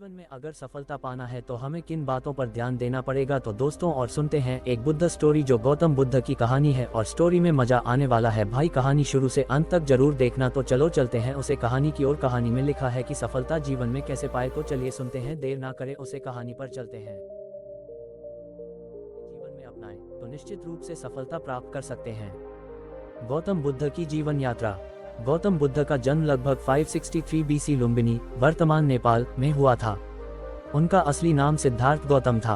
जीवन में अगर सफलता पाना है तो हमें किन बातों पर ध्यान देना पड़ेगा। तो दोस्तों और सुनते हैं एक बुद्ध स्टोरी जो गौतम बुद्ध की कहानी है और स्टोरी में मजा आने वाला है भाई। कहानी शुरू से अंत तक जरूर देखना। तो चलो चलते हैं उसे कहानी की ओर। कहानी में लिखा है कि सफलता जीवन में कैसे पाए। तो चलिए सुनते हैं, देर ना करें उसे कहानी पर चलते हैं। जीवन में अपनाएं तो निश्चित रूप से सफलता प्राप्त कर सकते हैं। गौतम बुद्ध की जीवन यात्रा। गौतम बुद्ध का जन्म लगभग 563 बीसी लुम्बिनी वर्तमान नेपाल में हुआ था। उनका असली नाम सिद्धार्थ गौतम था।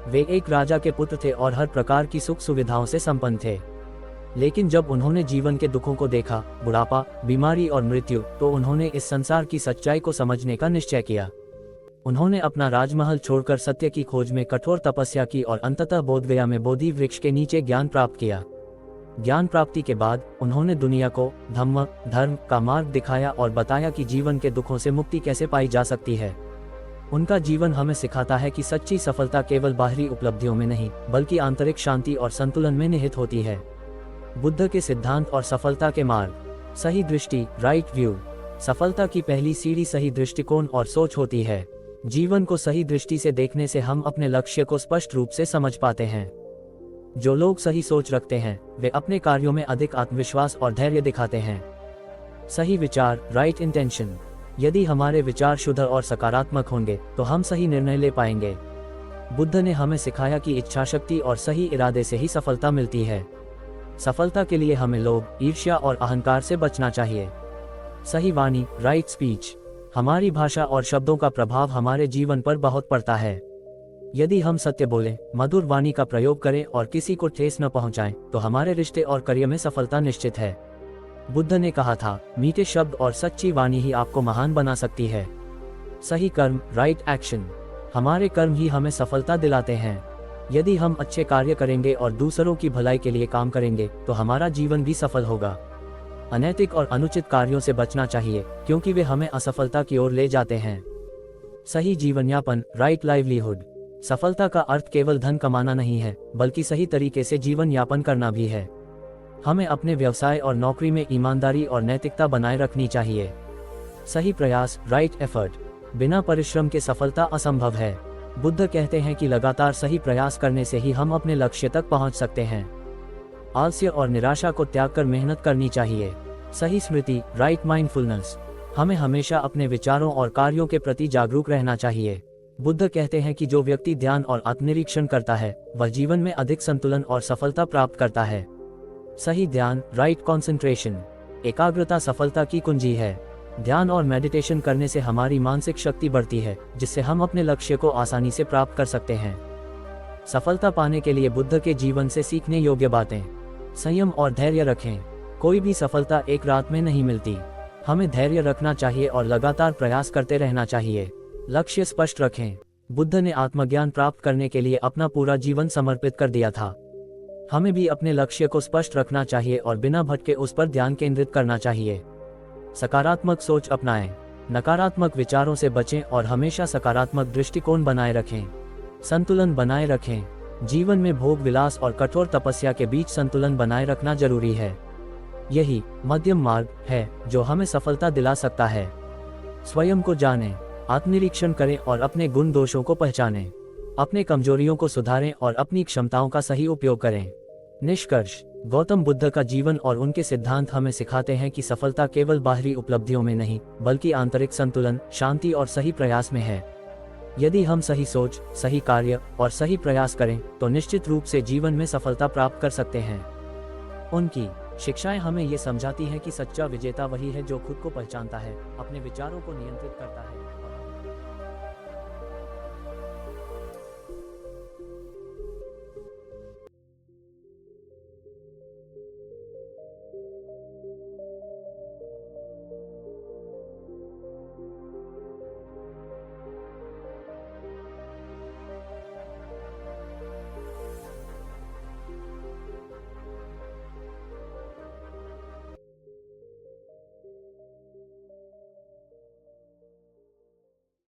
वे एक राजा के पुत्र थे और हर प्रकार की सुख सुविधाओं से संपन्न थे। लेकिन जब उन्होंने जीवन के दुखों को देखा, बुढ़ापा, बीमारी और मृत्यु, तो उन्होंने इस संसार की सच्चाई को समझने का निश्चय किया। उन्होंने अपना राजमहल छोड़कर सत्य की खोज में कठोर तपस्या की और अंततः बोधगया में बोधि वृक्ष के नीचे ज्ञान प्राप्त किया। ज्ञान प्राप्ति के बाद उन्होंने दुनिया को धर्म का मार्ग दिखाया और बताया कि जीवन के दुखों से मुक्ति कैसे पाई जा सकती है। उनका जीवन हमें सिखाता है कि सच्ची सफलता केवल बाहरी उपलब्धियों में नहीं, बल्कि आंतरिक शांति और संतुलन में निहित होती है। बुद्ध के सिद्धांत और सफलता के मार्ग। सही दृष्टि, राइट व्यू। सफलता की पहली सीढ़ी सही दृष्टिकोण और सोच होती है। जीवन को सही दृष्टि से देखने से हम अपने लक्ष्य को स्पष्ट रूप से समझ पाते हैं। जो लोग सही सोच रखते हैं वे अपने कार्यों में अधिक आत्मविश्वास और धैर्य दिखाते हैं। सही विचार, राइट इंटेंशन। यदि हमारे विचार शुद्ध और सकारात्मक होंगे तो हम सही निर्णय ले पाएंगे। बुद्ध ने हमें सिखाया कि इच्छाशक्ति और सही इरादे से ही सफलता मिलती है। सफलता के लिए हमें लोभ, ईर्ष्या और अहंकार से बचना चाहिए। सही वाणी, राइट स्पीच। हमारी भाषा और शब्दों का प्रभाव हमारे जीवन पर बहुत पड़ता है। यदि हम सत्य बोलें, मधुर वाणी का प्रयोग करें और किसी को ठेस न पहुंचाएं, तो हमारे रिश्ते और करियर में सफलता निश्चित है। बुद्ध ने कहा था, मीठे शब्द और सच्ची वाणी ही आपको महान बना सकती है। सही कर्म, राइट एक्शन। हमारे कर्म ही हमें सफलता दिलाते हैं। यदि हम अच्छे कार्य करेंगे और दूसरों की भलाई के लिए काम करेंगे तो हमारा जीवन भी सफल होगा। अनैतिक और अनुचित कार्यों से बचना चाहिए क्योंकि वे हमें असफलता की ओर ले जाते हैं। सही जीवन यापन, राइट लाइवलीहुड। सफलता का अर्थ केवल धन कमाना नहीं है, बल्कि सही तरीके से जीवन यापन करना भी है। हमें अपने व्यवसाय और नौकरी में ईमानदारी और नैतिकता बनाए रखनी चाहिए। सही प्रयास, राइट एफर्ट। बिना परिश्रम के सफलता असंभव है। बुद्ध कहते हैं कि लगातार सही प्रयास करने से ही हम अपने लक्ष्य तक पहुंच सकते हैं। आलस्य और निराशा को त्याग कर मेहनत करनी चाहिए। सही स्मृति, राइट माइंडफुलनेस। हमें हमेशा अपने विचारों और कार्यों के प्रति जागरूक रहना चाहिए। बुद्ध कहते हैं कि जो व्यक्ति ध्यान और आत्मनिरीक्षण करता है वह जीवन में अधिक संतुलन और सफलता प्राप्त करता है। सही ध्यान, राइट कंसंट्रेशन। एकाग्रता सफलता की कुंजी है। ध्यान और मेडिटेशन करने से हमारी मानसिक शक्ति बढ़ती है, जिससे हम अपने लक्ष्य को आसानी से प्राप्त कर सकते हैं। सफलता पाने के लिए बुद्ध के जीवन से सीखने योग्य बातें। संयम और धैर्य रखें। कोई भी सफलता एक रात में नहीं मिलती। हमें धैर्य रखना चाहिए और लगातार प्रयास करते रहना चाहिए। लक्ष्य स्पष्ट रखें। बुद्ध ने आत्मज्ञान प्राप्त करने के लिए अपना पूरा जीवन समर्पित कर दिया था। हमें भी अपने लक्ष्य को स्पष्ट रखना चाहिए और बिना भटके उस पर ध्यान केंद्रित करना चाहिए। सकारात्मक सोच अपनाएं। नकारात्मक विचारों से बचें और हमेशा सकारात्मक दृष्टिकोण बनाए रखें। संतुलन बनाए रखें। जीवन में भोग विलास और कठोर तपस्या के बीच संतुलन बनाए रखना जरूरी है। यही मध्यम मार्ग है जो हमें सफलता दिला सकता है। स्वयं को जानें, आत्मनिरीक्षण करें और अपने गुण दोषों को पहचानें। अपने कमजोरियों को सुधारें और अपनी क्षमताओं का सही उपयोग करें। निष्कर्ष, गौतम बुद्ध का जीवन और उनके सिद्धांत हमें सिखाते हैं कि सफलता केवल बाहरी उपलब्धियों में नहीं, बल्कि आंतरिक संतुलन, शांति और सही प्रयास में है। यदि हम सही सोच, सही कार्य और सही प्रयास करें तो निश्चित रूप से जीवन में सफलता प्राप्त कर सकते हैं। उनकी शिक्षाएं हमें ये समझाती हैं कि सच्चा विजेता वही है जो खुद को पहचानता है, अपने विचारों को नियंत्रित करता है